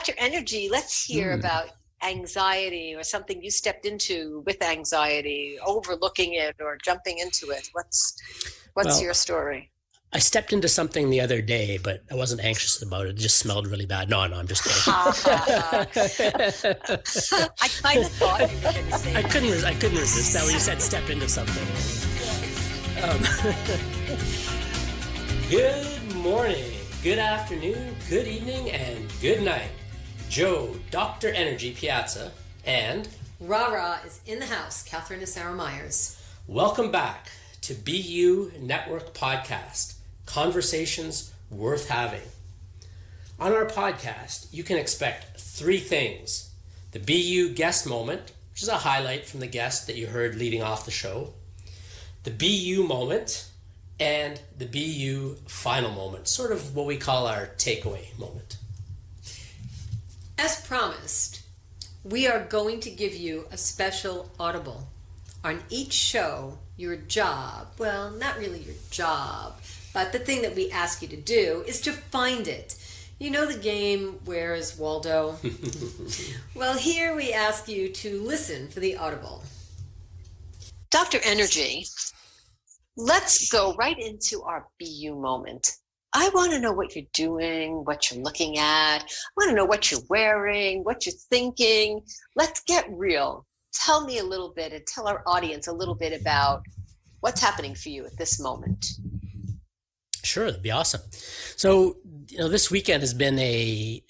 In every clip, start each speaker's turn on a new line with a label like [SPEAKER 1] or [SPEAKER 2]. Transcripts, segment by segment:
[SPEAKER 1] Dr. Energy, let's hear about anxiety or something you stepped into with anxiety, overlooking it or jumping into it. What's your story?
[SPEAKER 2] I stepped into something the other day, but I wasn't anxious about it. It just smelled really bad. No, I'm just kidding.
[SPEAKER 1] I kind of thought you were going to say
[SPEAKER 2] I couldn't resist that when you said step into something. Good morning, good afternoon, good evening, and good night. Joe, Dr. Energy Piazza, and
[SPEAKER 3] RaRa is in the house, Kathryn Asaro Myers.
[SPEAKER 2] Welcome back to BU Network Podcast, Conversations Worth Having. On our podcast, you can expect three things: the BU guest moment, which is a highlight from the guest that you heard leading off the show, the BU moment, and the BU final moment, sort of what we call our takeaway moment.
[SPEAKER 3] As promised, we are going to give you a special audible. On each show, your job, well, not really your job, but the thing that we ask you to do is to find it. You know the game, Where's Waldo? Well, here we ask you to listen for the audible.
[SPEAKER 1] Dr. Energy, let's go right into our BU moment. I want to know what you're doing, what you're looking at. I want to know what you're wearing, what you're thinking. Let's get real. Tell me a little bit and tell our audience a little bit about what's happening for you at this moment.
[SPEAKER 2] Sure, that'd be awesome. So, this weekend has been a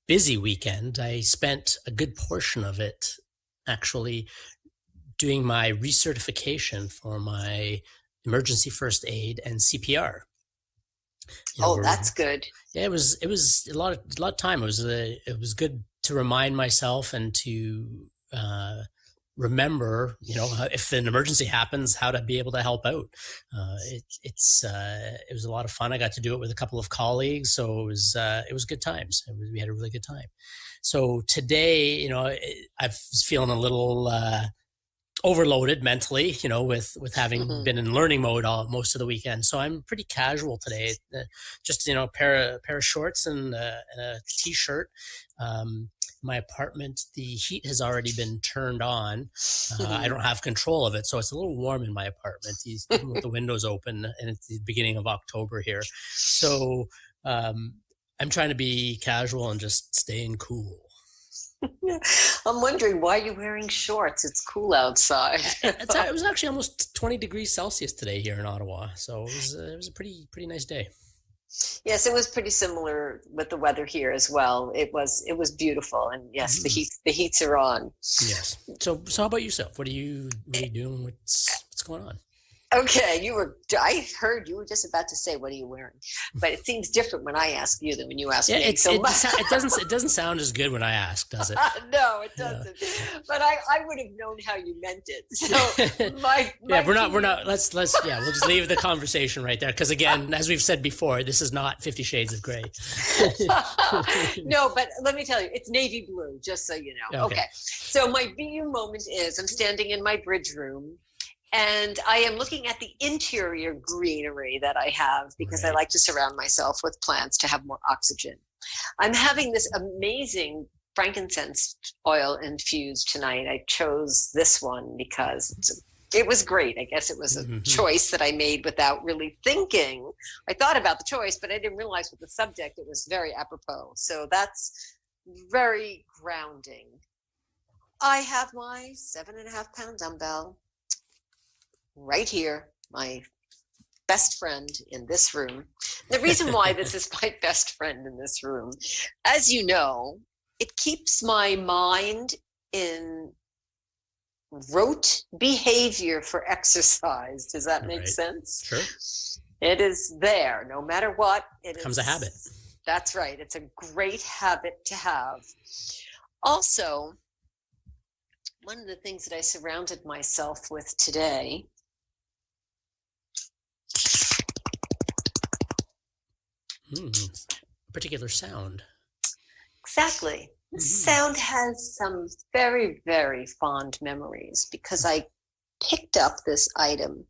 [SPEAKER 2] busy weekend. I spent a good portion of it actually doing my recertification for my emergency first aid and CPR.
[SPEAKER 1] That's good.
[SPEAKER 2] Yeah, it was a lot of time. It was good to remind myself and to remember, if an emergency happens, how to be able to help out. It was a lot of fun. I got to do it with a couple of colleagues, so it was good times. We had a really good time. So today, I was feeling a little overloaded mentally, with having been in learning mode most of the weekend. So I'm pretty casual today. Just pair of shorts and a t-shirt. My apartment, the heat has already been turned on. I don't have control of it, so it's a little warm in my apartment, even with the windows open, and it's the beginning of October here. So I'm trying to be casual and just staying cool.
[SPEAKER 1] I'm wondering why you're wearing shorts. It's cool outside.
[SPEAKER 2] It was actually almost 20 degrees Celsius today here in Ottawa, so it was a pretty nice day.
[SPEAKER 1] Yes, it was pretty similar with the weather here as well. It was beautiful, and yes, the heats are on.
[SPEAKER 2] Yes. So how about yourself? What are you doing? What's going on?
[SPEAKER 1] Okay, I heard you were just about to say, what are you wearing? But it seems different when I ask you than when you ask me.
[SPEAKER 2] It doesn't sound as good when I ask, does it?
[SPEAKER 1] No, it doesn't. Yeah. But I would have known how you meant it. So
[SPEAKER 2] we're not. Let's we'll just leave the conversation right there, because again, as we've said before, this is not 50 Shades of Grey.
[SPEAKER 1] No, but let me tell you, it's navy blue, just so you know. Okay. So my BU moment is I'm standing in my bridge room. And I am looking at the interior greenery that I have because I like to surround myself with plants to have more oxygen. I'm having this amazing frankincense oil infused tonight. I chose this one because it was great. I guess it was a choice that I made without really thinking. I thought about the choice, but I didn't realize with the subject it was very apropos. So that's very grounding. I have my 7.5 pound dumbbell right here, my best friend in this room. The reason why this is my best friend in this room, as you know, it keeps my mind in rote behavior for exercise. Does that make sense?
[SPEAKER 2] Sure.
[SPEAKER 1] It is there, no matter what. It
[SPEAKER 2] becomes a habit.
[SPEAKER 1] That's right. It's a great habit to have. Also, one of the things that I surrounded myself with today
[SPEAKER 2] particular sound.
[SPEAKER 1] Exactly. This sound has some very, very fond memories because I picked up this item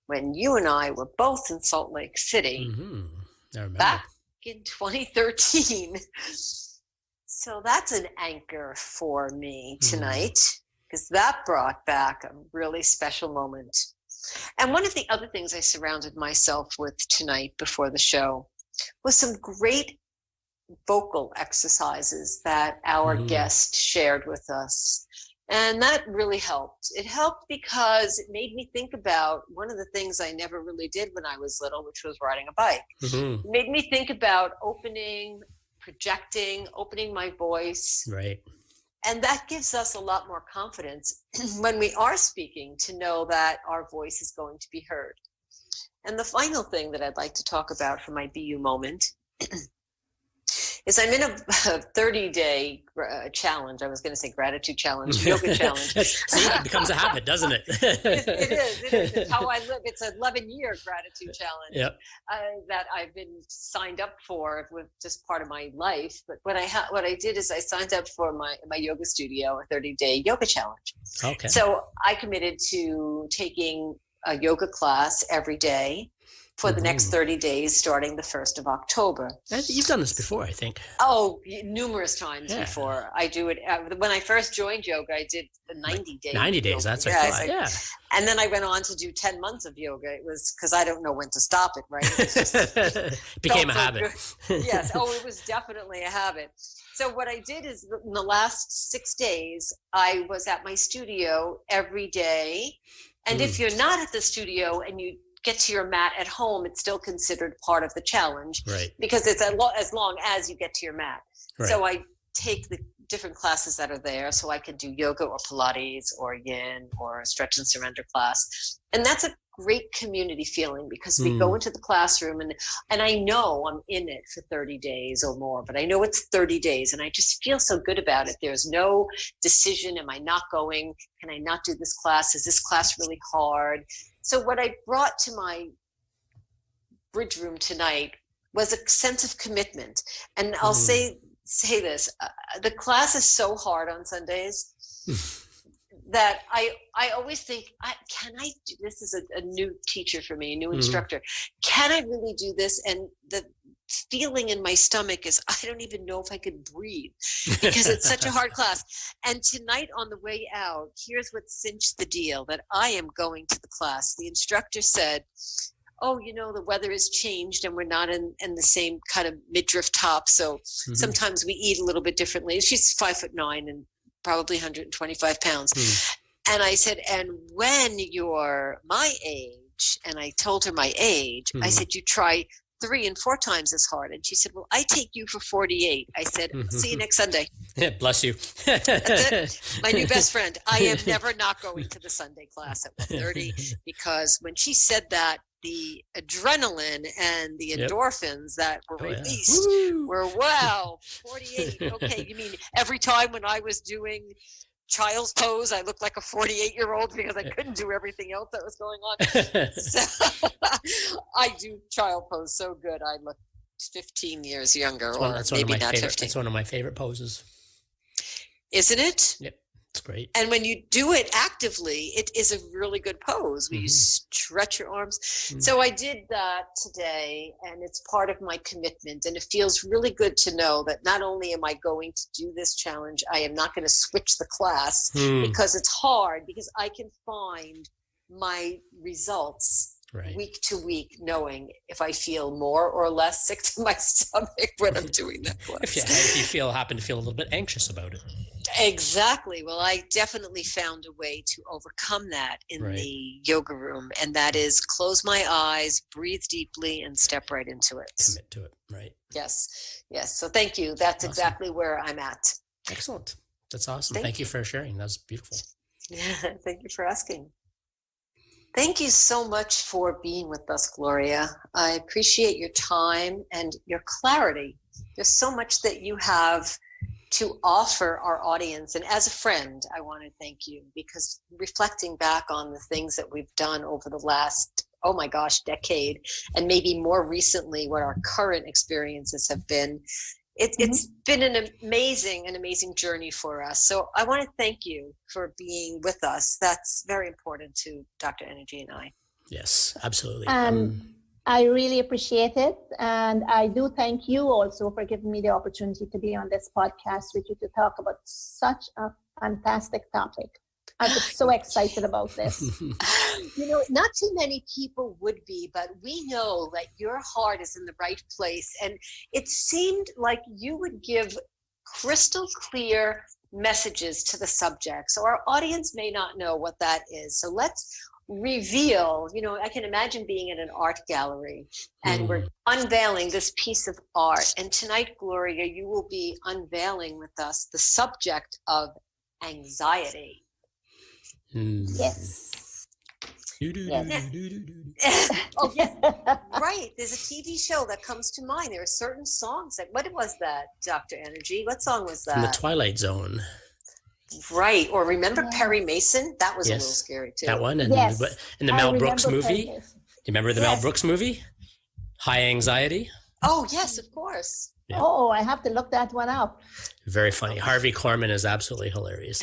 [SPEAKER 1] when you and I were both in Salt Lake City
[SPEAKER 2] I remember.
[SPEAKER 1] back in 2013. So that's an anchor for me tonight, because that brought back a really special moment. And one of the other things I surrounded myself with tonight before the show was some great vocal exercises that our guest shared with us. And that really helped. It helped because it made me think about one of the things I never really did when I was little, which was riding a bike. It made me think about projecting, opening my voice.
[SPEAKER 2] Right.
[SPEAKER 1] And that gives us a lot more confidence when we are speaking, to know that our voice is going to be heard. And the final thing that I'd like to talk about for my BU moment is I'm in a 30-day challenge. I was going to say gratitude challenge, yoga challenge.
[SPEAKER 2] See, it becomes a habit, doesn't it?
[SPEAKER 1] It is. It's how I live. It's an 11-year gratitude challenge that I've been signed up for with just part of my life. But what I did is I signed up for my yoga studio, a 30-day yoga challenge.
[SPEAKER 2] Okay.
[SPEAKER 1] So I committed to taking a yoga class every day for the next 30 days, starting the 1st of October.
[SPEAKER 2] You've done this before, I think.
[SPEAKER 1] Oh, numerous times before. I do it. When I first joined yoga, I did the 90 days. 90
[SPEAKER 2] days,
[SPEAKER 1] yoga.
[SPEAKER 2] that's what I thought. Yeah.
[SPEAKER 1] And then I went on to do 10 months of yoga. It was because I don't know when to stop it, right? It was just,
[SPEAKER 2] became a habit.
[SPEAKER 1] Yes. Oh, it was definitely a habit. So what I did is, in the last 6 days, I was at my studio every day. And if you're not at the studio and you get to your mat at home, it's still considered part of the challenge,
[SPEAKER 2] right?
[SPEAKER 1] Because it's as long as you get to your mat.
[SPEAKER 2] Right.
[SPEAKER 1] So I take the different classes that are there, so I can do yoga or Pilates or yin or a stretch and surrender class. And that's a great community feeling, because we go into the classroom and I know I'm in it for 30 days or more, but I know it's 30 days and I just feel so good about it. There's no decision. Am I not going? Can I not do this class? Is this class really hard? So what I brought to my bridge room tonight was a sense of commitment. And I'll say this, the class is so hard on Sundays that I always think, can I do this? Is a new teacher for me, a new instructor. Can I really do this? And the feeling in my stomach is, I don't even know if I could breathe, because it's such a hard class. And tonight on the way out, here's what cinched the deal, that I am going to the class. The instructor said, oh, the weather has changed and we're not in the same kind of midriff top. So sometimes we eat a little bit differently. She's 5'9" and probably 125 pounds. And I said, and when you're my age, and I told her my age, I said, you try 3 and 4 times as hard. And she said, well, I take you for 48. I said, see you next Sunday.
[SPEAKER 2] Bless you.
[SPEAKER 1] That's it. My new best friend. I am never not going to the Sunday class at 1:30, because when she said that, the adrenaline and the endorphins that were released were, wow, 48. Okay, you mean every time when I was doing child's pose, I looked like a 48-year-old because I couldn't do everything else that was going on. So I do child pose so good. I look 15 years younger, maybe not 15.
[SPEAKER 2] That's one of my favorite poses.
[SPEAKER 1] Isn't it?
[SPEAKER 2] Yep. It's great.
[SPEAKER 1] And when you do it actively, it is a really good pose where you stretch your arms. So I did that today, and it's part of my commitment. And it feels really good to know that not only am I going to do this challenge, I am not going to switch the class because it's hard, because I can find my results week to week, knowing if I feel more or less sick to my stomach when I'm doing that class.
[SPEAKER 2] If you happen to feel a little bit anxious about it.
[SPEAKER 1] Exactly. Well, I definitely found a way to overcome that in the yoga room, and that is close my eyes, breathe deeply, and step right into it.
[SPEAKER 2] Commit to it, right?
[SPEAKER 1] Yes. So thank you. That's awesome. Exactly where I'm at.
[SPEAKER 2] Excellent. That's awesome. Thank you for sharing. That was beautiful.
[SPEAKER 1] Yeah, thank you for asking. Thank you so much for being with us, Gloria. I appreciate your time and your clarity. There's so much that you have to offer our audience. And as a friend, I want to thank you, because reflecting back on the things that we've done over the last, decade, and maybe more recently what our current experiences have been, it's been an amazing journey for us. So I want to thank you for being with us. That's very important to Dr. Energy and I.
[SPEAKER 2] Yes, absolutely.
[SPEAKER 4] I really appreciate it. And I do thank you also for giving me the opportunity to be on this podcast with you to talk about such a fantastic topic. I was so excited about this.
[SPEAKER 1] You know, not too many people would be, but we know that your heart is in the right place. And it seemed like you would give crystal clear messages to the subject. So our audience may not know what that is. So let's reveal, you know, I can imagine being in an art gallery and we're unveiling this piece of art. And tonight, Gloria, you will be unveiling with us the subject of anxiety.
[SPEAKER 4] Yes.
[SPEAKER 1] Oh, yeah. Right. There's a TV show that comes to mind. There are certain songs that, what was that, Dr. Energy? What song was that?
[SPEAKER 2] From the Twilight Zone.
[SPEAKER 1] Right. Or remember Perry Mason? That was a little scary too.
[SPEAKER 2] That one. And in the Mel Brooks movie. Do you remember the Mel Brooks movie? High Anxiety?
[SPEAKER 1] Oh, yes, of course.
[SPEAKER 2] Yeah.
[SPEAKER 4] Oh, I have to look that one up.
[SPEAKER 2] Very funny. Harvey Korman is absolutely hilarious.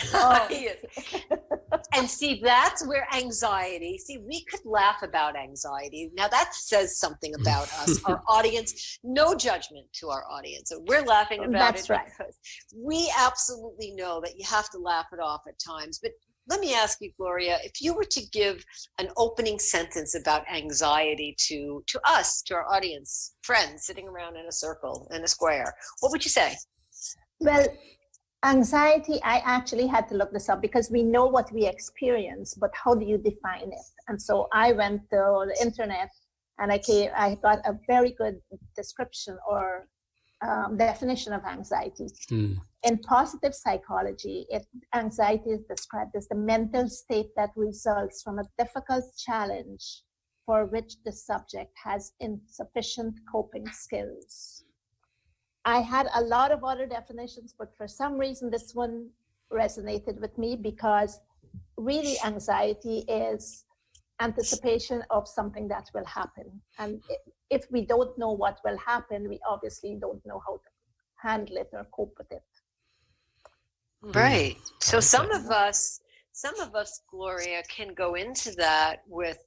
[SPEAKER 1] And see, that's where anxiety, we could laugh about anxiety. Now that says something about us, our audience, no judgment to our audience. So we're laughing about it because we absolutely know that you have to laugh it off at times. But let me ask you, Gloria, if you were to give an opening sentence about anxiety to us, to our audience, friends sitting around in a circle, in a square, what would you say?
[SPEAKER 4] Well, anxiety, I actually had to look this up because we know what we experience, but how do you define it? And so I went to the internet and I got a very good description or definition of anxiety. In positive psychology, anxiety is described as the mental state that results from a difficult challenge for which the subject has insufficient coping skills. I had a lot of other definitions, but for some reason, this one resonated with me because really anxiety is anticipation of something that will happen. And if we don't know what will happen, we obviously don't know how to handle it or cope with it.
[SPEAKER 1] Right. So some of us, Gloria, can go into that with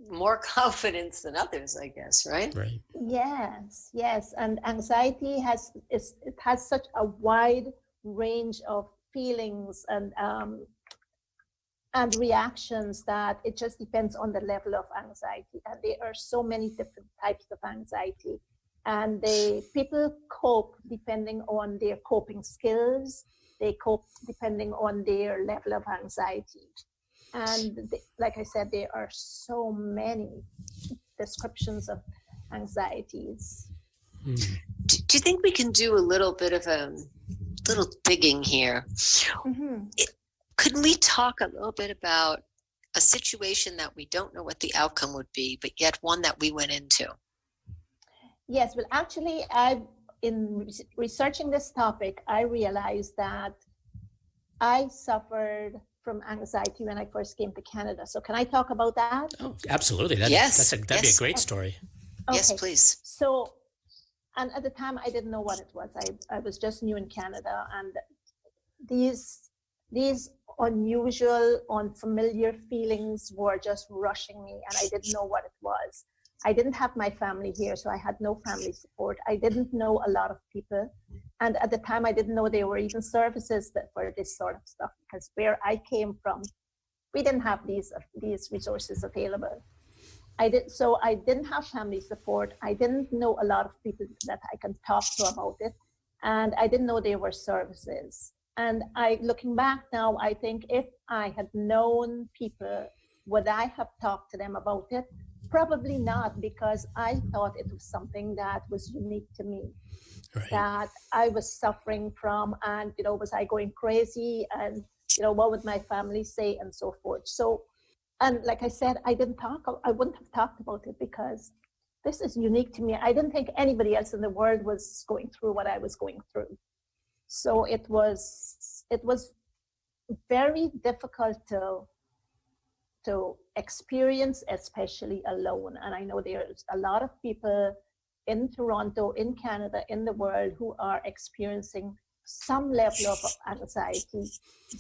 [SPEAKER 1] more confidence than others, I guess, right?
[SPEAKER 2] Right.
[SPEAKER 4] Yes. And anxiety has such a wide range of feelings and reactions that it just depends on the level of anxiety. And there are so many different types of anxiety. And people cope depending on their coping skills. They cope depending on their level of anxiety. And like I said, there are so many descriptions of anxieties.
[SPEAKER 1] Do you think we can do a little bit of a little digging here? Could we talk a little bit about a situation that we don't know what the outcome would be, but yet one that we went into?
[SPEAKER 4] Yes, well, actually, in researching this topic, I realized that I suffered from anxiety when I first came to Canada. So can I talk about that?
[SPEAKER 2] Oh, absolutely. That'd be a great story.
[SPEAKER 4] Okay.
[SPEAKER 1] Yes, please.
[SPEAKER 4] So, and at the time, I didn't know what it was. I was just new in Canada, and these unusual, unfamiliar feelings were just rushing me, and I didn't know what it was. I didn't have my family here, so I had no family support. I didn't know a lot of people. And at the time, I didn't know there were even services for this sort of stuff, because where I came from, we didn't have these resources available. I didn't have family support. I didn't know a lot of people that I can talk to about it. And I didn't know there were services. And looking back now, I think if I had known people, would I have talked to them about it? Probably not, because I thought it was something that was unique to me, that I was suffering from, and, was I going crazy, and, what would my family say, and so forth. So, and like I said, I wouldn't have talked about it because this is unique to me. I didn't think anybody else in the world was going through what I was going through. So it was very difficult to experience, especially alone. And I know there's a lot of people in Toronto, in Canada, in the world who are experiencing some level of anxiety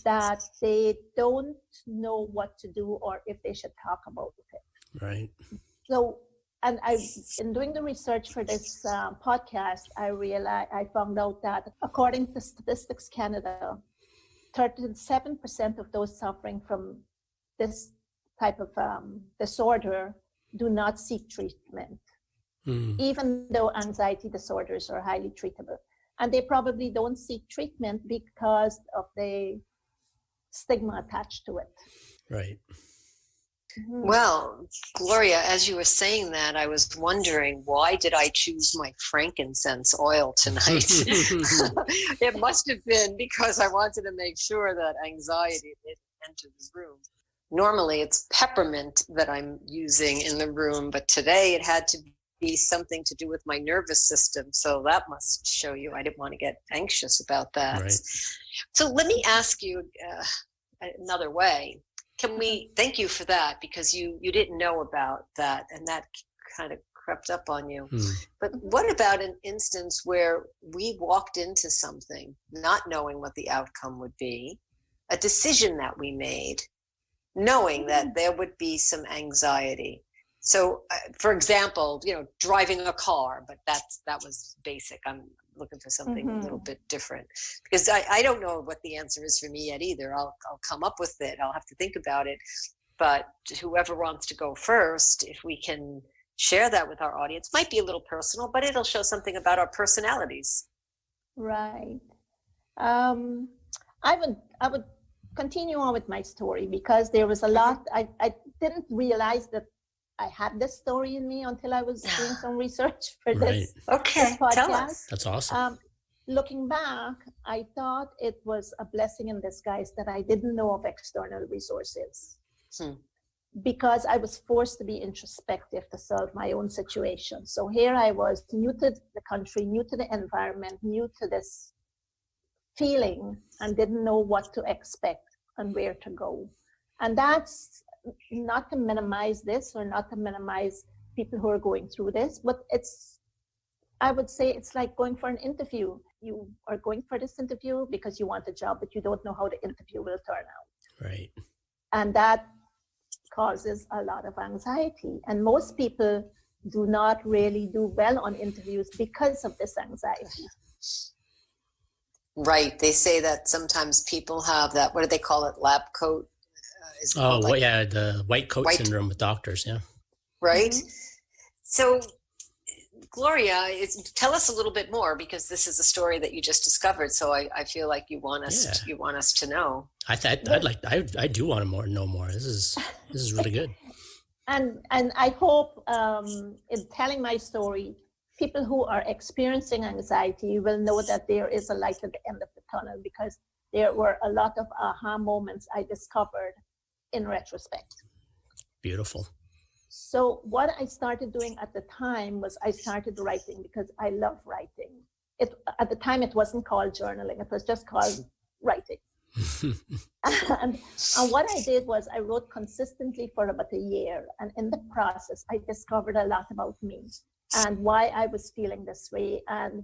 [SPEAKER 4] that they don't know what to do or if they should talk about it.
[SPEAKER 2] Right.
[SPEAKER 4] So and in doing the research for this podcast, I found out that according to Statistics Canada, 37% of those suffering from this type of disorder do not seek treatment, even though anxiety disorders are highly treatable. And they probably don't seek treatment because of the stigma attached to it.
[SPEAKER 2] Right.
[SPEAKER 1] Well, Gloria, as you were saying that, I was wondering, why did I choose my frankincense oil tonight? It must have been because I wanted to make sure that anxiety didn't enter the room. Normally, it's peppermint that I'm using in the room, but today it had to be something to do with my nervous system. So that must show you I didn't want to get anxious about that.
[SPEAKER 2] Right.
[SPEAKER 1] So let me ask you another way. Thank you for that, because you didn't know about that, and that kind of crept up on you. But what about an instance where we walked into something not knowing what the outcome would be, a decision that we made, knowing that there would be some anxiety? So, for example, driving a car, but that was basic. I'm looking for something a little bit different, because I don't know what the answer is for me yet either. I'll come up with it. I'll have to think about it. But whoever wants to go first, if we can share that with our audience, might be a little personal, but it'll show something about our personalities.
[SPEAKER 4] Right. I would continue on with my story, because there was a lot. I didn't realize that I had this story in me until I was doing some research for this podcast.
[SPEAKER 1] Tell us.
[SPEAKER 2] That's awesome.
[SPEAKER 4] Looking back, I thought it was a blessing in disguise that I didn't know of external resources, because I was forced to be introspective to solve my own situation. So here I was, new to the country, new to the environment, new to this feeling, and didn't know what to expect and where to go. And that's not to minimize this, or not to minimize people who are going through this, but I would say it's like going for an interview. You are going for this interview because you want a job, but you don't know how the interview will turn out.
[SPEAKER 2] Right.
[SPEAKER 4] And that causes a lot of anxiety. And most people do not really do well on interviews because of this anxiety.
[SPEAKER 1] Right. They say that sometimes people have that, what do they call it, lab coat?
[SPEAKER 2] The white coat syndrome with doctors, yeah.
[SPEAKER 1] Right? So, Gloria, tell us a little bit more, because this is a story that you just discovered. So I feel like you want us to know. I
[SPEAKER 2] do want to know more. This is really good.
[SPEAKER 4] And I hope in telling my story, people who are experiencing anxiety will know that there is a light at the end of the tunnel, because there were a lot of aha moments I discovered in retrospect.
[SPEAKER 2] Beautiful.
[SPEAKER 4] So what I started doing at the time was I started writing, because I love writing. At the time, it wasn't called journaling. It was just called writing. and what I did was I wrote consistently for about a year. And in the process, I discovered a lot about me and why I was feeling this way, and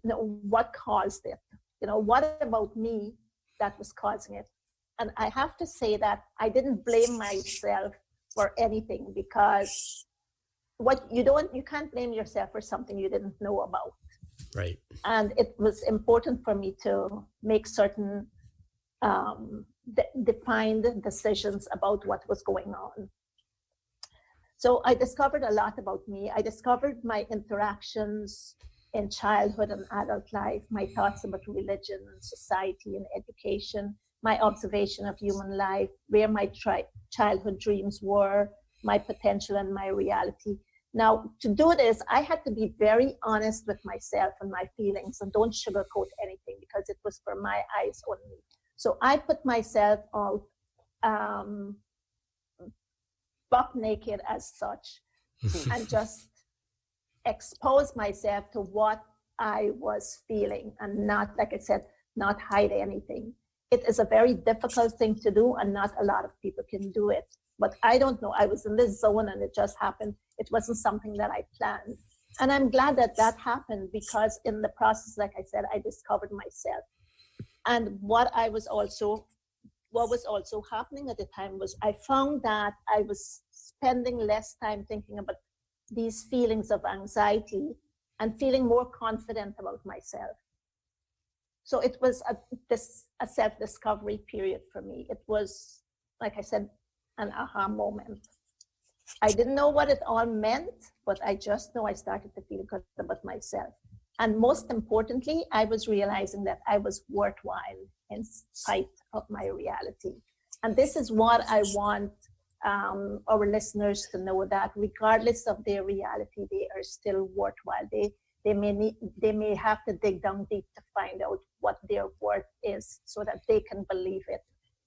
[SPEAKER 4] what caused it. What about me that was causing it? And I have to say that I didn't blame myself for anything, because you can't blame yourself for something you didn't know about.
[SPEAKER 2] Right.
[SPEAKER 4] And it was important for me to make certain defined decisions about what was going on. So I discovered a lot about me. I discovered my interactions in childhood and adult life, my thoughts about religion and society and education, my observation of human life, where my childhood dreams were, my potential and my reality. Now, to do this, I had to be very honest with myself and my feelings, and don't sugarcoat anything, because it was for my eyes only. So I put myself out buck naked as such, and just expose myself to what I was feeling, and not, like I said, not hide anything. It is a very difficult thing to do, and not a lot of people can do it. But I don't know, I was in this zone and it just happened. It wasn't something that I planned. And I'm glad that happened, because in the process, like I said, I discovered myself. And what was also happening at the time was I found that I was spending less time thinking about these feelings of anxiety and feeling more confident about myself. So it was a self-discovery period for me. It was, like I said, an aha moment. I didn't know what it all meant, but I just know I started to feel good about myself. And most importantly, I was realizing that I was worthwhile in spite of my reality. And this is what I want our listeners to know, that regardless of their reality, they are still worthwhile. They may have to dig down deep to find out what their worth is so that they can believe it.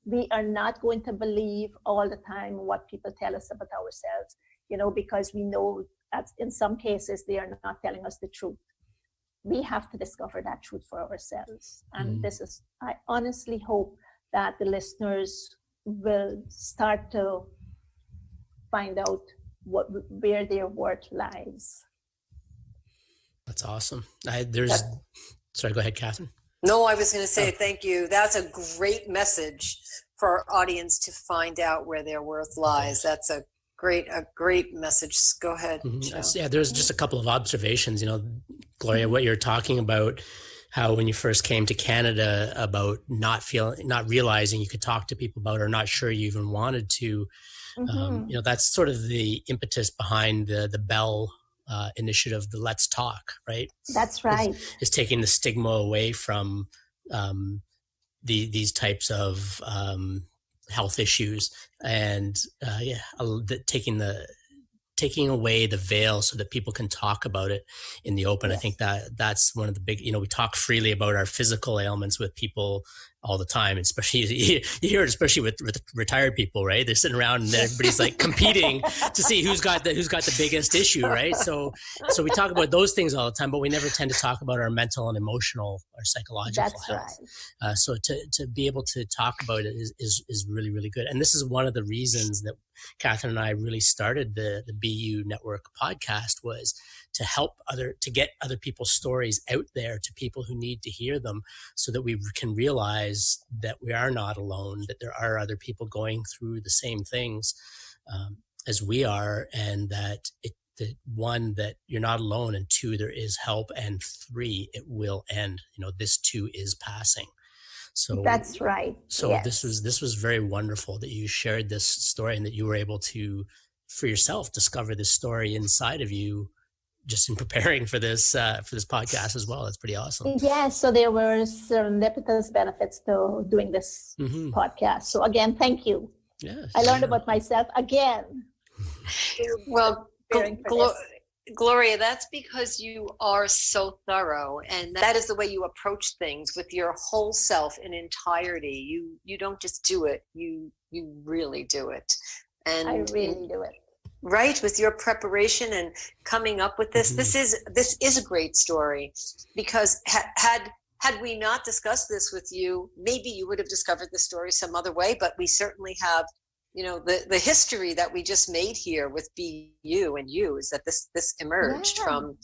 [SPEAKER 4] We are not going to believe all the time what people tell us about ourselves, because we know that in some cases they are not telling us the truth. We have to discover that truth for ourselves. And I honestly hope that the listeners will start to find out where their worth lies.
[SPEAKER 2] That's awesome. Sorry, go ahead, Kathryn.
[SPEAKER 3] No, I was going to say thank you. That's a great message for our audience to find out where their worth lies. That's a great message. Go ahead.
[SPEAKER 2] Yeah, there's just a couple of observations. Gloria, what you're talking about, how when you first came to Canada, about not realizing you could talk to people about, or not sure you even wanted to. That's sort of the impetus behind the Bell initiative, the Let's Talk, right?
[SPEAKER 4] That's right.
[SPEAKER 2] Is taking the stigma away from these types of health issues, and taking away the veil so that people can talk about it in the open. Yes. I think that's one of the big, we talk freely about our physical ailments with people all the time, especially you hear it, especially with retired people, right? They're sitting around and everybody's like competing to see who's got the biggest issue, right? So we talk about those things all the time, but we never tend to talk about our mental and emotional or psychological health. Right. So to be able to talk about it is really, really good. And this is one of the reasons that Kathryn and I really started the BU Network podcast, was to get other people's stories out there to people who need to hear them, so that we can realize that we are not alone, that there are other people going through the same things as we are, and that one, that you're not alone, and two, there is help, and three, it will end. This too is passing. So
[SPEAKER 4] that's right.
[SPEAKER 2] So
[SPEAKER 4] yes.
[SPEAKER 2] This was very wonderful that you shared this story, and that you were able to, for yourself, discover this story inside of you, just in preparing for this podcast as well. That's pretty awesome.
[SPEAKER 4] Yeah. So there were serendipitous benefits to doing this podcast. So again, thank you.
[SPEAKER 2] Yeah.
[SPEAKER 4] I learned about myself again.
[SPEAKER 1] Well, Gloria, that's because you are so thorough, and that is the way you approach things, with your whole self in entirety. You don't just do it, you really do it. And
[SPEAKER 4] I really do it.
[SPEAKER 1] Right, with your preparation and coming up with this. This is a great story, because had we not discussed this with you, maybe you would have discovered the story some other way, but we certainly have, the history that we just made here with BU and you, is that this emerged from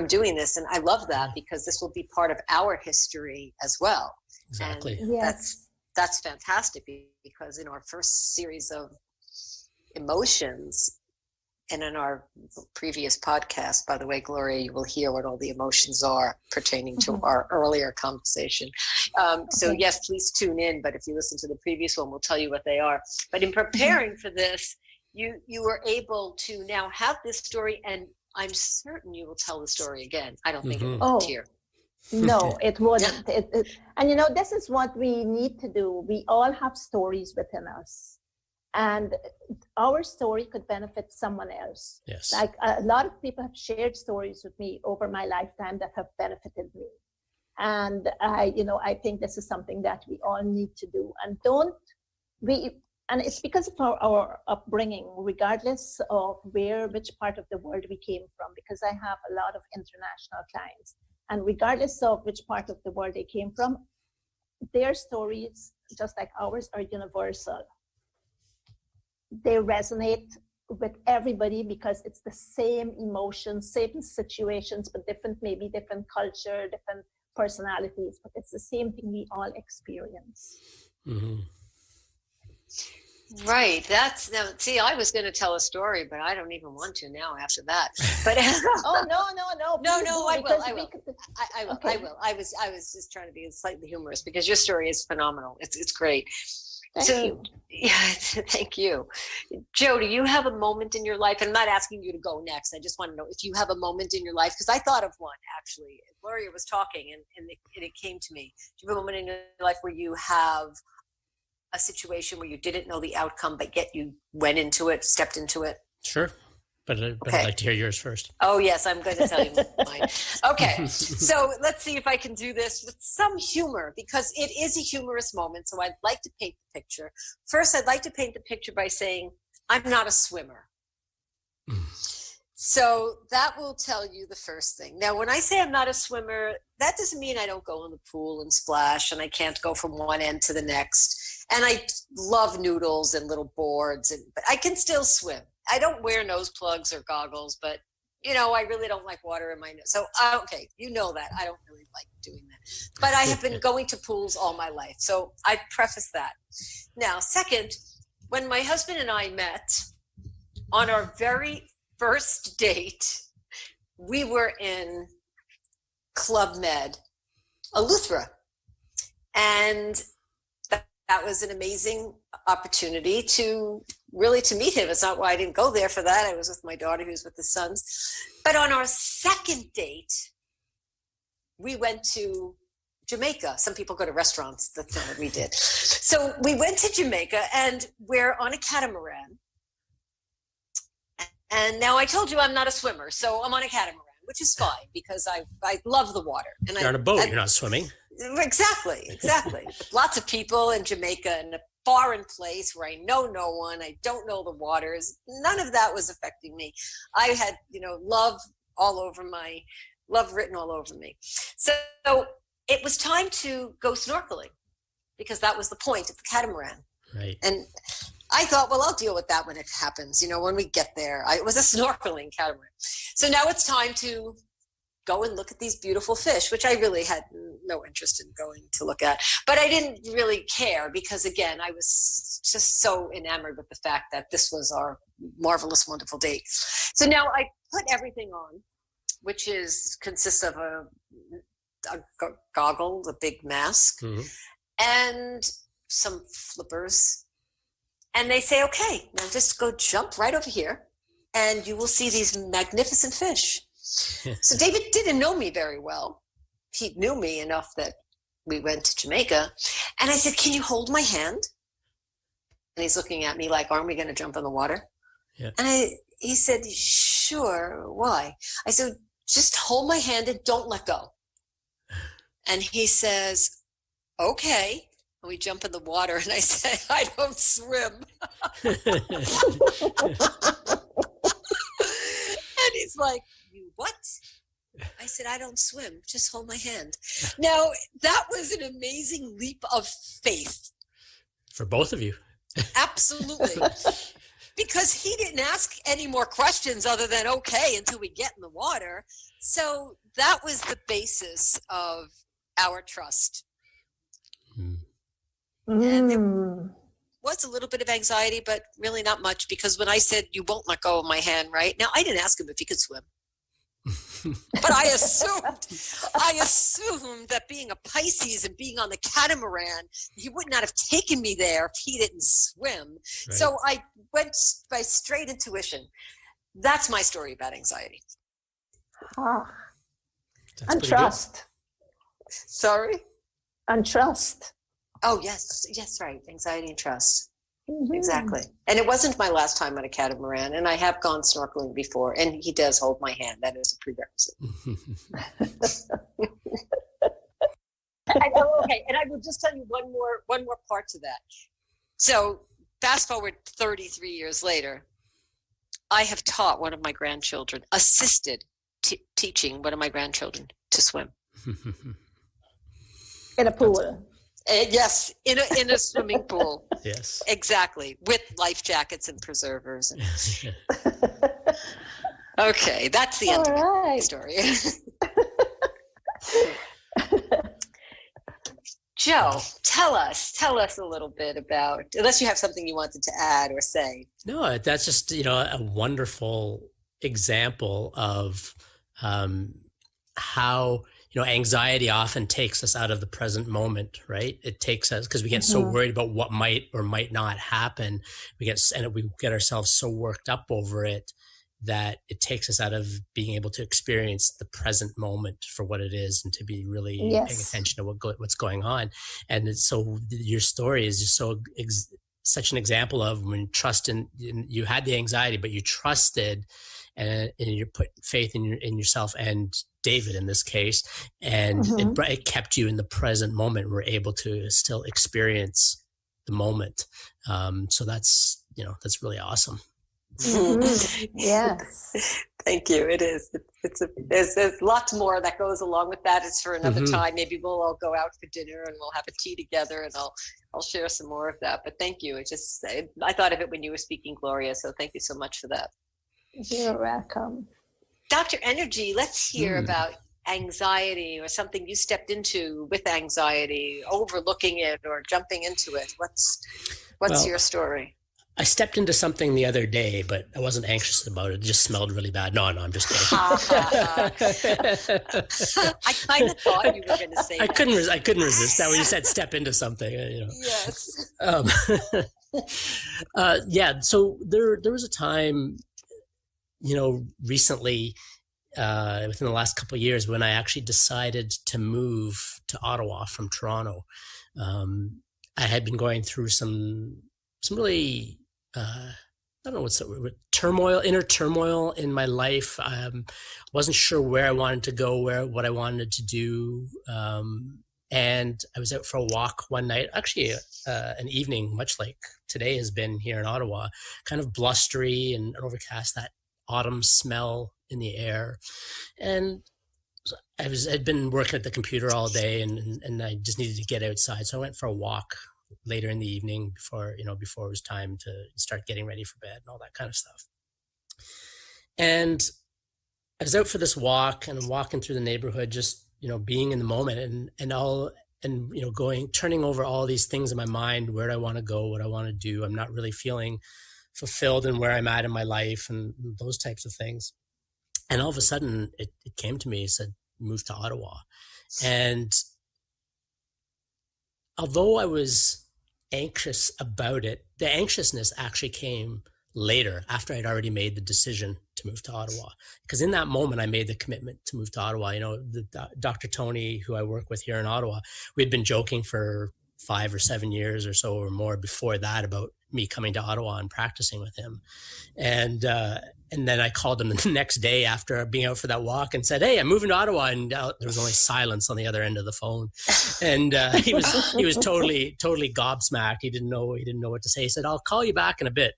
[SPEAKER 1] doing this. And I love that, because this will be part of our history as well.
[SPEAKER 2] Exactly.
[SPEAKER 1] And
[SPEAKER 4] yes.
[SPEAKER 1] that's fantastic, because in our first series of emotions, and in our previous podcast, by the way, Gloria, you will hear what all the emotions are pertaining to our earlier conversation. So yes, please tune in. But if you listen to the previous one, we'll tell you what they are. But in preparing for this, you were able to now have this story, and I'm certain you will tell the story again. I don't think it will end here.
[SPEAKER 4] No, it wouldn't. Yeah. And this is what we need to do. We all have stories within us. And our story could benefit someone else.
[SPEAKER 2] Yes.
[SPEAKER 4] Like a lot of people have shared stories with me over my lifetime that have benefited me. And I think this is something that we all need to do. And and it's because of our upbringing, regardless of which part of the world we came from, because I have a lot of international clients. And regardless of which part of the world they came from, their stories, just like ours, are universal. They resonate with everybody, because it's the same emotions, same situations, but maybe different culture, different personalities, but it's the same thing we all experience.
[SPEAKER 1] Right. That's now. See, I was going to tell a story, but I don't even want to now after that. But
[SPEAKER 4] Oh no.
[SPEAKER 1] no. I will. I will.
[SPEAKER 4] Okay.
[SPEAKER 1] I will. I was just trying to be slightly humorous because your story is phenomenal. It's great.
[SPEAKER 4] Thank you.
[SPEAKER 1] Yeah, thank you. Joe, do you have a moment in your life? I'm not asking you to go next. I just want to know if you have a moment in your life, because I thought of one actually. Gloria was talking and it came to me. Do you have a moment in your life where you have a situation where you didn't know the outcome, but yet you went into it, stepped into it?
[SPEAKER 2] Sure. But I'd like to hear yours first.
[SPEAKER 1] Oh, yes, I'm going to tell you mine. Okay, so let's see if I can do this with some humor, because it is a humorous moment, so I'd like to paint the picture. First, I'd like to paint the picture by saying, I'm not a swimmer. So that will tell you the first thing. Now, when I say I'm not a swimmer, that doesn't mean I don't go in the pool and splash, and I can't go from one end to the next. And I love noodles and little boards, but I can still swim. I don't wear nose plugs or goggles, but, I really don't like water in my nose. So, okay, you know that. I don't really like doing that. But I have been going to pools all my life. So I preface that. Now, second, when my husband and I met on our very first date, we were in Club Med, Eleuthera. And that was an amazing opportunity to meet him. It's not why I didn't go there for that. I was with my daughter who was with the sons. But on our second date, we went to Jamaica. Some people go to restaurants. That's not what we did. So we went to Jamaica and we're on a catamaran. And now I told you I'm not a swimmer, so I'm on a catamaran, which is fine because I love the water. And
[SPEAKER 2] you're on a boat, you're not swimming.
[SPEAKER 1] Exactly. Lots of people in Jamaica in a foreign place where I know no one, I don't know the waters. None of that was affecting me. I had, love written all over me. So it was time to go snorkeling because that was the point of the catamaran.
[SPEAKER 2] Right.
[SPEAKER 1] And I thought, well, I'll deal with that when it happens, when we get there. It was a snorkeling catamaran. So now it's time to go and look at these beautiful fish, which I really had no interest in going to look at. But I didn't really care because, again, I was just so enamored with the fact that this was our marvelous, wonderful date. So now I put everything on, which consists of a goggle, a big mask, and some flippers. And they say, okay, now just go jump right over here and you will see these magnificent fish. So David didn't know me very well. He knew me enough that we went to Jamaica. And I said, can you hold my hand? And he's looking at me like, aren't we going to jump in the water?
[SPEAKER 2] Yeah.
[SPEAKER 1] And he said, sure, why? I said, just hold my hand and don't let go. And he says, okay. And we jump in the water and I say, I don't swim. And he's like, you what? I said, I don't swim. Just hold my hand. Now, that was an amazing leap of faith.
[SPEAKER 2] For both of you.
[SPEAKER 1] Absolutely. Because he didn't ask any more questions other than, okay, until we get in the water. So that was the basis of our trust. And there was a little bit of anxiety, but really not much, because when I said, you won't let go of my hand, right? Now, I didn't ask him if he could swim. But I assumed that being a Pisces and being on the catamaran, he would not have taken me there if he didn't swim. Right. So I went by straight intuition. That's my story about anxiety.
[SPEAKER 4] And trust.
[SPEAKER 1] Sorry?
[SPEAKER 4] And trust.
[SPEAKER 1] Oh, yes, right. Anxiety and trust. Exactly. And it wasn't my last time on a catamaran, and I have gone snorkeling before, and he does hold my hand. That is a prerequisite. Okay, and I will just tell you one more part to that. So fast forward 33 years later, I have taught one of my grandchildren, assisted teaching one of my grandchildren to swim.
[SPEAKER 4] In a pool.
[SPEAKER 1] Yes, in a swimming pool.
[SPEAKER 2] Yes,
[SPEAKER 1] exactly, with life jackets and preservers. Okay, that's the end of the story. Joe, tell us a little bit about, unless you have something you wanted to add or say.
[SPEAKER 2] No, that's just, a wonderful example of how, anxiety often takes us out of the present moment, right? It takes us, because we get so worried about what might or might not happen. We get ourselves so worked up over it that it takes us out of being able to experience the present moment for what it is, and to be really paying attention to what's going on. And so your story is just such an example of when you had the anxiety, but you trusted, and you put faith in yourself and David in this case, and it kept you in the present moment. We're able to still experience the moment. So that's really awesome.
[SPEAKER 4] Yes.
[SPEAKER 1] Thank you. It is. There's lots more that goes along with that. It's for another time. Maybe we'll all go out for dinner and we'll have a tea together, and I'll share some more of that. But thank you. I thought of it when you were speaking, Gloria. So thank you so much for that.
[SPEAKER 4] You're welcome. Dr.
[SPEAKER 1] Energy, let's hear about anxiety, or something you stepped into with anxiety, overlooking it or jumping into it. What's your story?
[SPEAKER 2] I stepped into something the other day, but I wasn't anxious about it. It just smelled really bad. No, I'm just kidding.
[SPEAKER 1] I kind of thought you were going to say that.
[SPEAKER 2] I couldn't resist that when you said step into something.
[SPEAKER 1] Yes.
[SPEAKER 2] So there was a time, recently, within the last couple of years, when I actually decided to move to Ottawa from Toronto. I had been going through some really, I don't know what's the word, inner turmoil in my life. Wasn't sure where I wanted to go, what I wanted to do. And I was out for a walk one night, actually an evening, much like today has been here in Ottawa, kind of blustery and overcast, that autumn smell in the air. And I'd been working at the computer all day, and I just needed to get outside. So I went for a walk later in the evening before it was time to start getting ready for bed and all that kind of stuff. And I was out for this walk and walking through the neighborhood, just, being in the moment and turning over all these things in my mind. Where do I want to go? What do I want to do? I'm not really feeling fulfilled in where I'm at in my life and those types of things. And all of a sudden it came to me, it said, move to Ottawa. And although I was anxious about it, the anxiousness actually came later, after I'd already made the decision to move to Ottawa. Because in that moment, I made the commitment to move to Ottawa. Dr. Tony, who I work with here in Ottawa, we'd been joking for 5 or 7 years or so or more before that about me coming to Ottawa and practicing with him. And then I called him the next day after being out for that walk and said, "Hey, I'm moving to Ottawa." And there was only silence on the other end of the phone. And he was totally gobsmacked. He didn't know what to say. He said, "I'll call you back in a bit."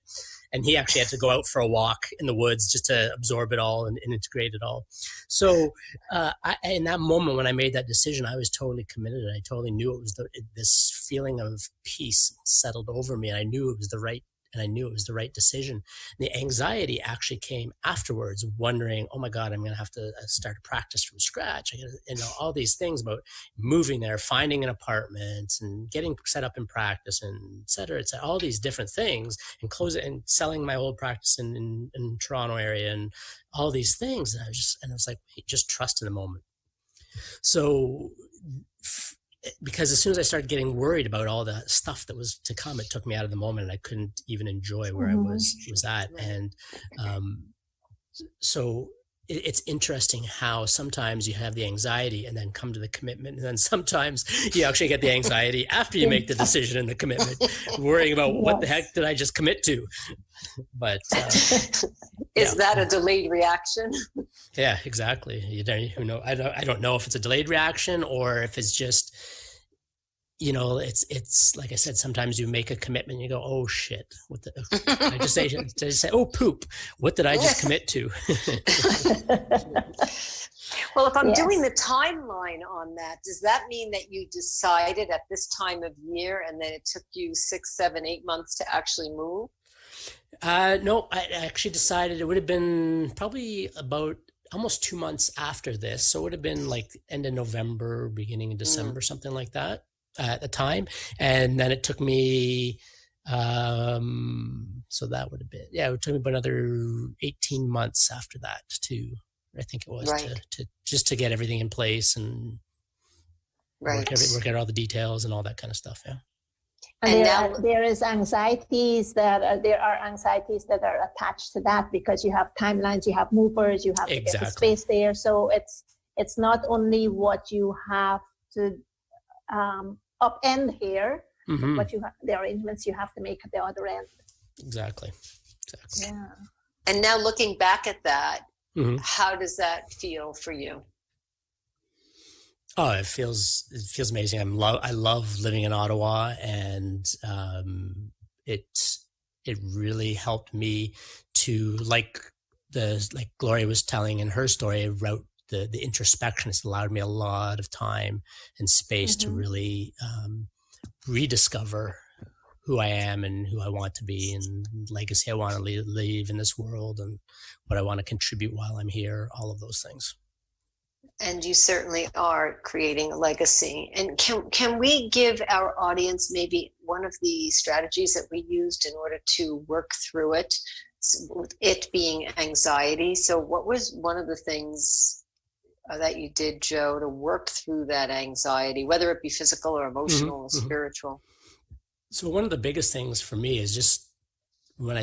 [SPEAKER 2] And he actually had to go out for a walk in the woods just to absorb it all and integrate it all. So in that moment when I made that decision, I was totally committed. And I totally knew it was this feeling of peace settled over me. And I knew it was the right decision. And the anxiety actually came afterwards, wondering, oh my God, I'm going to have to start a practice from scratch. I got all these things about moving there, finding an apartment and getting set up in practice and et cetera, all these different things, and and selling my old practice in Toronto area and all these things. And I was like, wait, just trust in the moment. So because as soon as I started getting worried about all the stuff that was to come, it took me out of the moment, and I couldn't even enjoy where I was at. And so it's interesting how sometimes you have the anxiety and then come to the commitment, and then sometimes you actually get the anxiety after you make the decision and the commitment, worrying about what the heck did I just commit to? But
[SPEAKER 1] is that a delayed reaction?
[SPEAKER 2] Yeah, exactly. I don't know if it's a delayed reaction or if it's just, it's like I said, sometimes you make a commitment and you go, oh shit, did I just say, oh poop, what did I just commit to?
[SPEAKER 1] Well, if I'm doing the timeline on that, does that mean that you decided at this time of year and then it took you 6, 7, 8 months to actually move?
[SPEAKER 2] No, I actually decided it would have been probably about almost 2 months after this. So it would have been like end of November, beginning of December, something like that. at the time. And then it took me, so that would have been, it took me about another 18 months after that I think it was, to just to get everything in place and work out all the details and all that kind of stuff. Yeah.
[SPEAKER 4] And there are anxieties that are attached to that, because you have timelines, you have movers, you have to get the space there. So it's not only what you have to upend here, but the arrangements you have to make at the other end.
[SPEAKER 2] Exactly.
[SPEAKER 4] Yeah.
[SPEAKER 1] And now looking back at that, how does that feel for you?
[SPEAKER 2] Oh, it feels amazing. I love living in Ottawa, and it really helped me to, like Gloria was telling in her story about the introspection. It's allowed me a lot of time and space to really rediscover who I am and who I want to be, and legacy I want to leave in this world, and what I want to contribute while I'm here. All of those things.
[SPEAKER 1] And you certainly are creating a legacy. And can we give our audience maybe one of the strategies that we used in order to work through it, it being anxiety? So what was one of the things that you did, Joe, to work through that anxiety, whether it be physical or emotional or spiritual?
[SPEAKER 2] So one of the biggest things for me is just when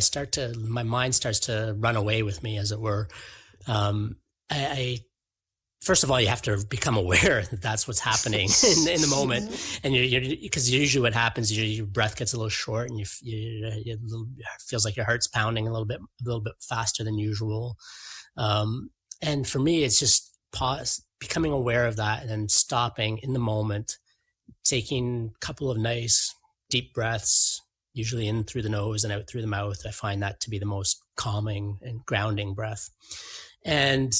[SPEAKER 2] my mind starts to run away with me, as it were. First of all, you have to become aware that that's what's happening in the moment. And because usually what happens, your breath gets a little short, and it feels like your heart's pounding a little bit faster than usual. And for me, it's just becoming aware of that, and then stopping in the moment, taking a couple of nice deep breaths, usually in through the nose and out through the mouth. I find that to be the most calming and grounding breath. And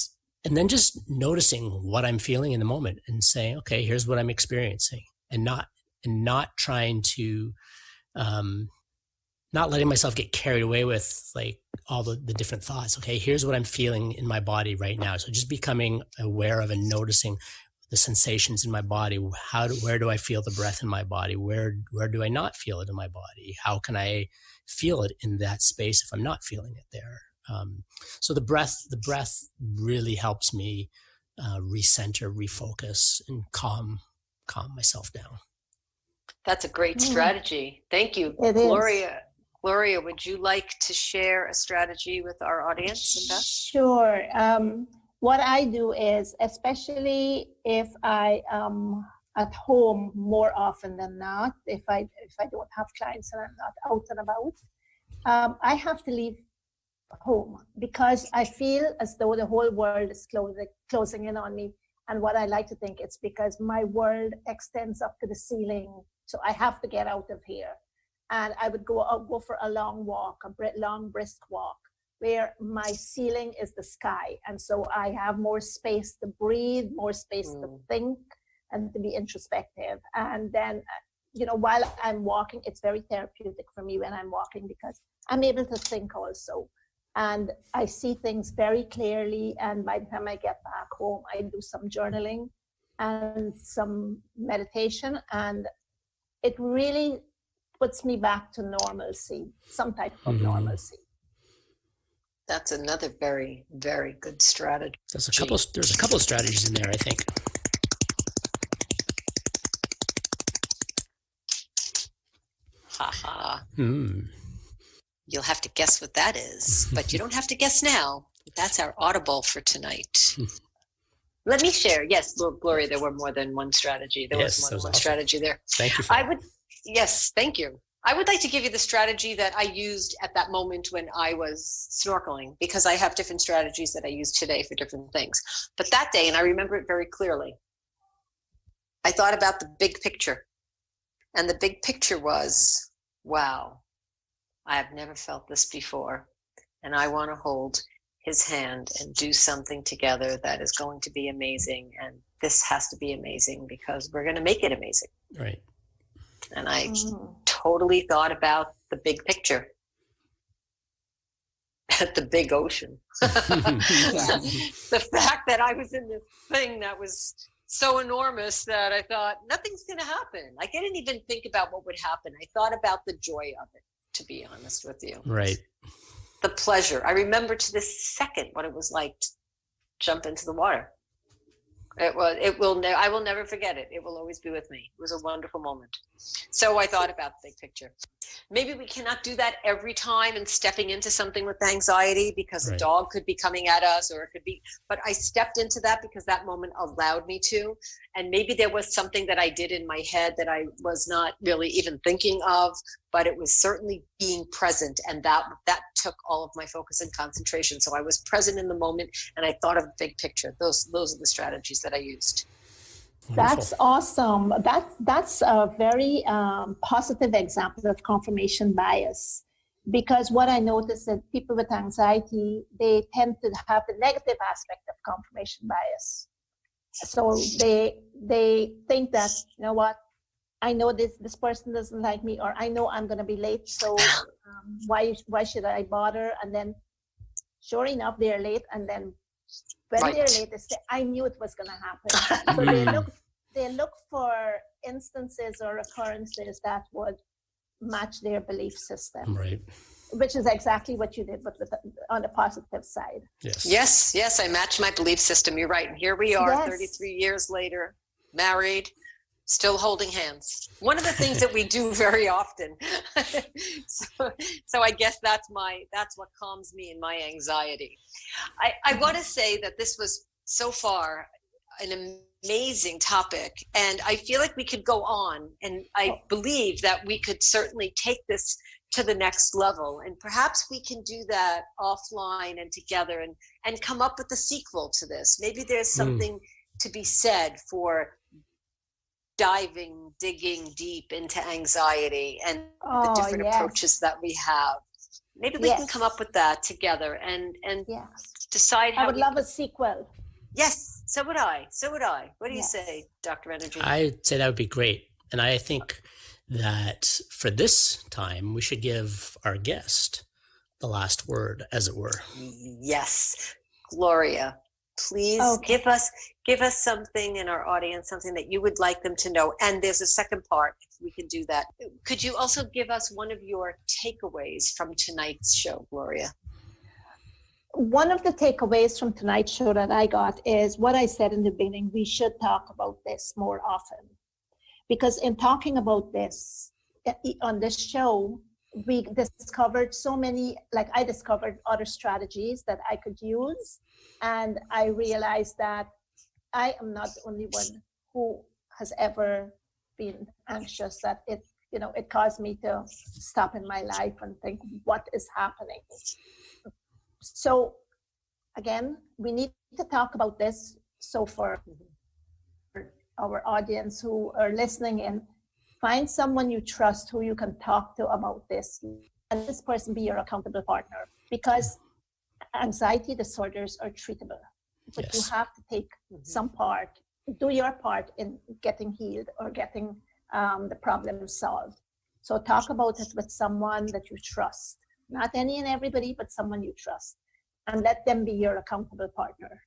[SPEAKER 2] then just noticing what I'm feeling in the moment and saying, okay, here's what I'm experiencing, and not trying to, not letting myself get carried away with like all the different thoughts. Okay, here's what I'm feeling in my body right now. So just becoming aware of and noticing the sensations in my body. Where do I feel the breath in my body? Where do I not feel it in my body? How can I feel it in that space if I'm not feeling it there? So the breath really helps me recenter, refocus, and calm myself down.
[SPEAKER 1] That's a great strategy. Thank you, Gloria. Gloria, would you like to share a strategy with our audience and Beth?
[SPEAKER 4] Sure. What I do is, especially if I am at home more often than not, if I don't have clients and I'm not out and about, I have to leave home, because I feel as though the whole world is closing in on me. And what I like to think, it's because my world extends up to the ceiling, so I have to get out of here. And I would go for a long walk, a long brisk walk, where my ceiling is the sky, and so I have more space to breathe, more space to think, and to be introspective. And then while I'm walking, it's very therapeutic for me when I'm walking, because I'm able to think also. And I see things very clearly. And by the time I get back home, I do some journaling and some meditation. And it really puts me back to normalcy, some type of normalcy.
[SPEAKER 1] That's another very, very good strategy.
[SPEAKER 2] There's a couple of strategies in there, I think.
[SPEAKER 1] Ha. You'll have to guess what that is, but you don't have to guess now. That's our audible for tonight. Let me share. Yes, Gloria, there were more than one strategy. There was more than one strategy there.
[SPEAKER 2] Thank you.
[SPEAKER 1] Yes, thank you. I would like to give you the strategy that I used at that moment when I was snorkeling, because I have different strategies that I use today for different things. But that day, and I remember it very clearly, I thought about the big picture. And the big picture was, wow, I have never felt this before. And I want to hold his hand and do something together that is going to be amazing. And this has to be amazing because we're going to make it amazing.
[SPEAKER 2] Right.
[SPEAKER 1] And I totally thought about the big picture. At the big ocean. The fact that I was in this thing that was so enormous that I thought nothing's going to happen. I didn't even think about what would happen. I thought about the joy of it, to be honest with you.
[SPEAKER 2] Right.
[SPEAKER 1] The pleasure. I remember to this second what it was like to jump into the water. I will never forget it. It will always be with me. It was a wonderful moment. So I thought about the big picture. Maybe we cannot do that every time and stepping into something with anxiety because a dog could be coming at us, or it could be, but I stepped into that because that moment allowed me to. And maybe there was something that I did in my head that I was not really even thinking of, but it was certainly being present. And that took all of my focus and concentration. So I was present in the moment and I thought of the big picture. Those are the strategies that I used.
[SPEAKER 2] Wonderful.
[SPEAKER 4] That's awesome. That's a very positive example of confirmation bias, because what I noticed is people with anxiety, they tend to have the negative aspect of confirmation bias. So they think that, you know what, I know this person doesn't like me, or I know I'm going to be late, so why should I bother? And then sure enough, they're late, and then when they're late, they say, I knew it was going to happen. So they look for instances or occurrences that would match their belief system.
[SPEAKER 2] Right.
[SPEAKER 4] Which is exactly what you did, but on the positive side.
[SPEAKER 1] Yes, I matched my belief system. You're right. And here we are,
[SPEAKER 4] Yes.
[SPEAKER 1] 33 years later, married, still holding hands. One of the things that we do very often. So I guess that's what calms me in my anxiety. I want to say that this was so far an amazing topic, and I feel like we could go on, and I believe that we could certainly take this to the next level, and perhaps we can do that offline and together and come up with a sequel to this. Maybe there's something to be said for digging deep into anxiety and the different approaches that we have. Maybe we can come up with that together and decide how
[SPEAKER 4] I would love a sequel.
[SPEAKER 1] Yes, so would I. What do you say, Dr. Energy?
[SPEAKER 2] I'd say that would be great. And I think that for this time, we should give our guest the last word, as it were.
[SPEAKER 1] Yes. Gloria, please give us something in our audience, something that you would like them to know. And there's a second part, if we can do that. Could you also give us one of your takeaways from tonight's show, Gloria?
[SPEAKER 4] One of the takeaways from tonight's show that I got is what I said in the beginning: we should talk about this more often. Because in talking about this on this show, we discovered so many, I discovered other strategies that I could use. And I realized that I am not the only one who has ever been anxious, that it caused me to stop in my life and think, what is happening? So again, we need to talk about this. So for our audience who are listening in, find someone you trust who you can talk to about this, and this person be your accountable partner, because anxiety disorders are treatable, but you have to take some part, do your part in getting healed or getting the problem solved. So talk about it with someone that you trust, not any and everybody, but someone you trust, and let them be your accountable partner.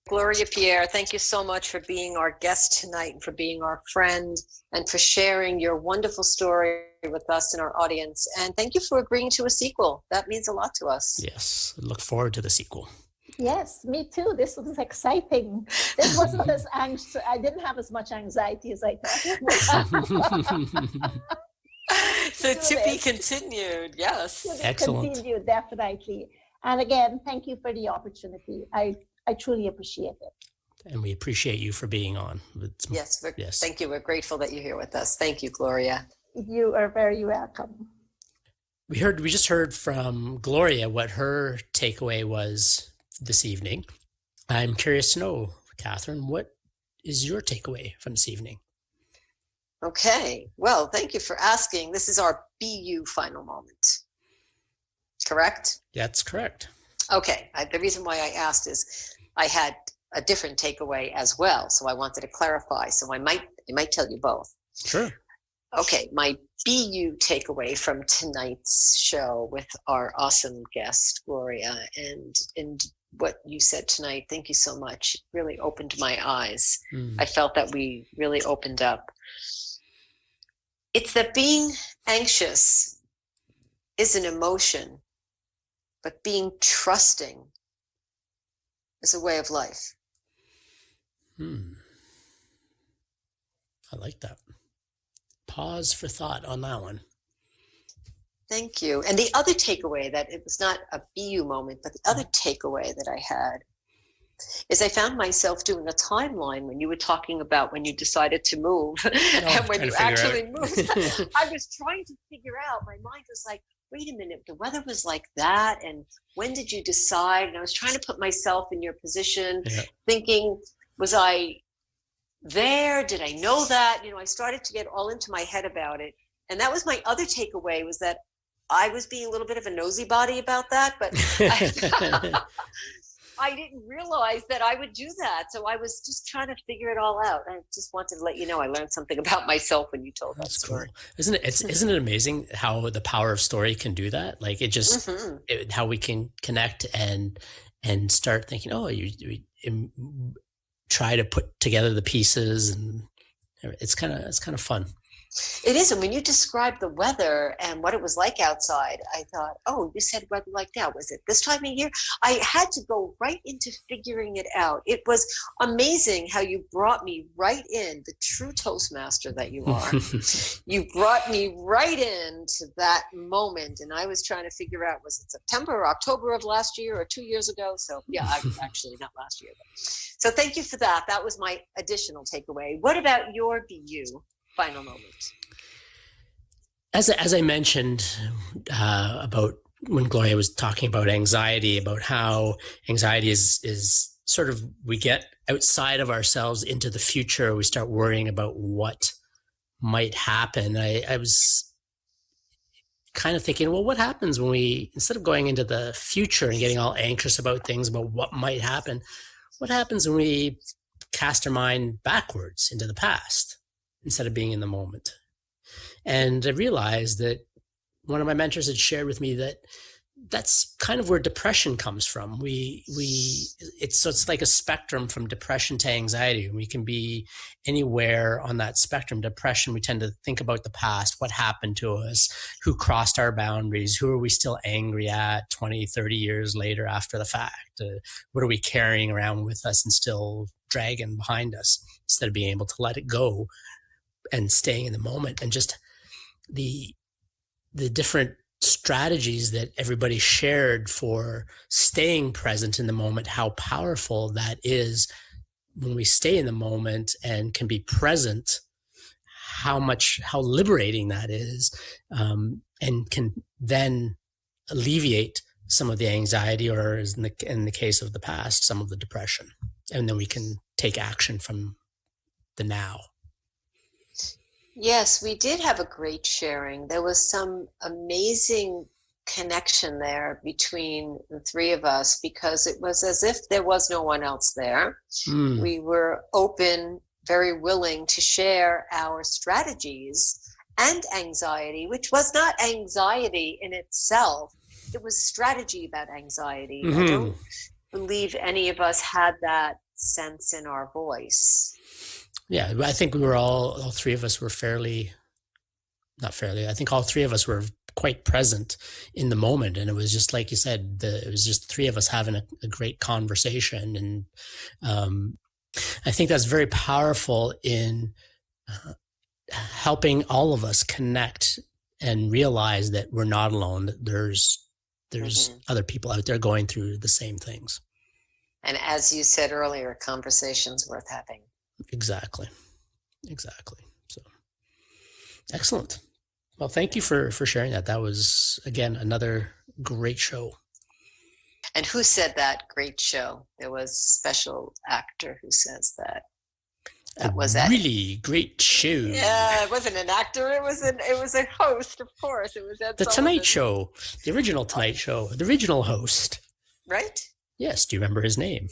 [SPEAKER 1] Gloria Pierre, thank you so much for being our guest tonight, and for being our friend, and for sharing your wonderful story with us and our audience. And thank you for agreeing to a sequel. That means a lot to us.
[SPEAKER 2] Yes, look forward to the sequel.
[SPEAKER 4] Yes, me too. This was exciting. This wasn't as anxious. I didn't have as much anxiety as I thought.
[SPEAKER 1] So to be continued, yes.
[SPEAKER 2] Excellent.
[SPEAKER 4] Continued, definitely. And again, thank you for the opportunity. I truly appreciate it.
[SPEAKER 2] And we appreciate you for being on.
[SPEAKER 1] Yes. Thank you. We're grateful that you're here with us. Thank you, Gloria.
[SPEAKER 4] You are very welcome.
[SPEAKER 2] We just heard from Gloria what her takeaway was this evening. I'm curious to know, Kathryn, what is your takeaway from this evening?
[SPEAKER 1] Okay. Well, thank you for asking. This is our BU final moment. Correct?
[SPEAKER 2] That's correct.
[SPEAKER 1] Okay. The reason why I asked is I had a different takeaway as well, so I wanted to clarify. So I might tell you both.
[SPEAKER 2] Sure.
[SPEAKER 1] Okay. My BU takeaway from tonight's show with our awesome guest, Gloria, and what you said tonight. Thank you so much. It really opened my eyes. I felt that we really opened up. It's that being anxious is an emotion, but being trusting is a way of life.
[SPEAKER 2] I like that. Pause for thought on that one.
[SPEAKER 1] Thank you. And the other takeaway, that it was not a BU moment, but the other takeaway that I had is I found myself doing a timeline when you were talking about when you decided to move and when you actually moved. I was trying to figure out, my mind was like, wait a minute, the weather was like that, and when did you decide? And I was trying to put myself in your position, thinking, was I there? Did I know that? I started to get all into my head about it. And that was my other takeaway, was that I was being a little bit of a nosy body about that, but I didn't realize that I would do that. So I was just trying to figure it all out. I just wanted to let you know I learned something about myself when you told that story.
[SPEAKER 2] Cool. Isn't it amazing how the power of story can do that? Like, it just, how we can connect and start thinking, you try to put together the pieces, and it's kind of fun.
[SPEAKER 1] It is. And when you described the weather and what it was like outside, I thought, you said weather like that. Was it this time of year? I had to go right into figuring it out. It was amazing how you brought me right in, the true Toastmaster that you are. You brought me right into that moment. And I was trying to figure out, was it September or October of last year or 2 years ago? So yeah, actually not last year. So thank you for that. That was my additional takeaway. What about your BU? Final moment.
[SPEAKER 2] As I mentioned about when Gloria was talking about anxiety, about how anxiety is sort of, we get outside of ourselves into the future. We start worrying about what might happen. I was kind of thinking, well, what happens when we, instead of going into the future and getting all anxious about things, about what might happen, what happens when we cast our mind backwards into the past instead of being in the moment? And I realized that one of my mentors had shared with me that that's kind of where depression comes from. It's like a spectrum from depression to anxiety. We can be anywhere on that spectrum. Depression, we tend to think about the past, what happened to us, who crossed our boundaries, who are we still angry at 20, 30 years later after the fact? What are we carrying around with us and still dragging behind us, instead of being able to let it go and staying in the moment? And just the different strategies that everybody shared for staying present in the moment, how powerful that is when we stay in the moment and can be present, how liberating that is, and can then alleviate some of the anxiety, or in the case of the past, some of the depression. And then we can take action from the now.
[SPEAKER 1] Yes, we did have a great sharing. There was some amazing connection there between the three of us, because it was as if there was no one else there. We were open, very willing to share our strategies and anxiety, which was not anxiety in itself. It was strategy about anxiety. I don't believe any of us had that sense in our voice.
[SPEAKER 2] Yeah, I think we were all three of us were I think all three of us were quite present in the moment. And it was just like you said, it was just the three of us having a great conversation. And I think that's very powerful in helping all of us connect and realize that we're not alone, that there's other people out there going through the same things.
[SPEAKER 1] And as you said earlier, conversations worth having. Exactly.
[SPEAKER 2] So excellent. Well, thank you for sharing that. That was, again, another great show.
[SPEAKER 1] And who said that? Great show. There was a special actor who says that. That was a
[SPEAKER 2] really great show.
[SPEAKER 1] Yeah, it wasn't an actor. It was a host, of course. It was Ed
[SPEAKER 2] The
[SPEAKER 1] Sullivan.
[SPEAKER 2] Tonight Show, the original Tonight Show, the original host.
[SPEAKER 1] Right?
[SPEAKER 2] Yes. Do you remember his name?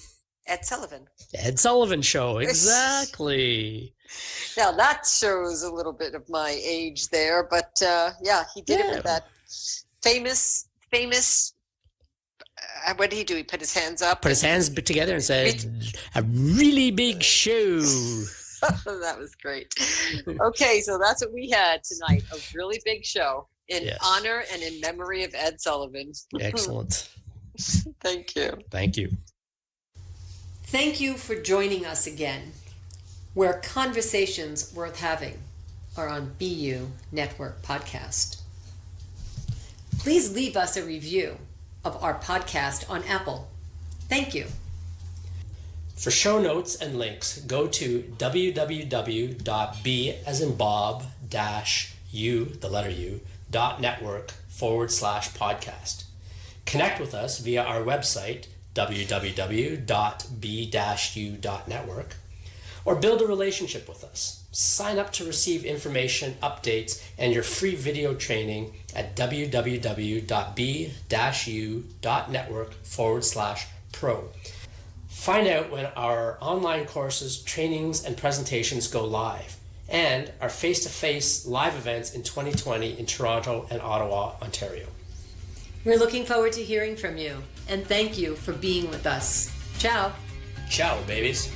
[SPEAKER 1] Ed Sullivan.
[SPEAKER 2] Ed Sullivan Show. Exactly.
[SPEAKER 1] Now that shows a little bit of my age there, but yeah, he did it with that famous what did he do? He put his hands up?
[SPEAKER 2] Put his hands together and said, a really big show.
[SPEAKER 1] That was great. Okay, so that's what we had tonight, a really big show in honor and in memory of Ed Sullivan.
[SPEAKER 2] Excellent.
[SPEAKER 1] Thank you.
[SPEAKER 2] Thank you.
[SPEAKER 3] Thank you for joining us again, where conversations worth having are on BU Network Podcast. Please leave us a review of our podcast on Apple. Thank you.
[SPEAKER 2] For show notes and links, go to www.b as in Bob -u, the letter U, .network/podcast. Connect with us via our website, www.b-u.network, or build a relationship with us. Sign up to receive information, updates, and your free video training at www.b-u.network/pro. Find out when our online courses, trainings, and presentations go live, and our face-to-face live events in 2020 in Toronto and Ottawa, Ontario.
[SPEAKER 3] We're looking forward to hearing from you, and thank you for being with us. Ciao.
[SPEAKER 2] Ciao, babies.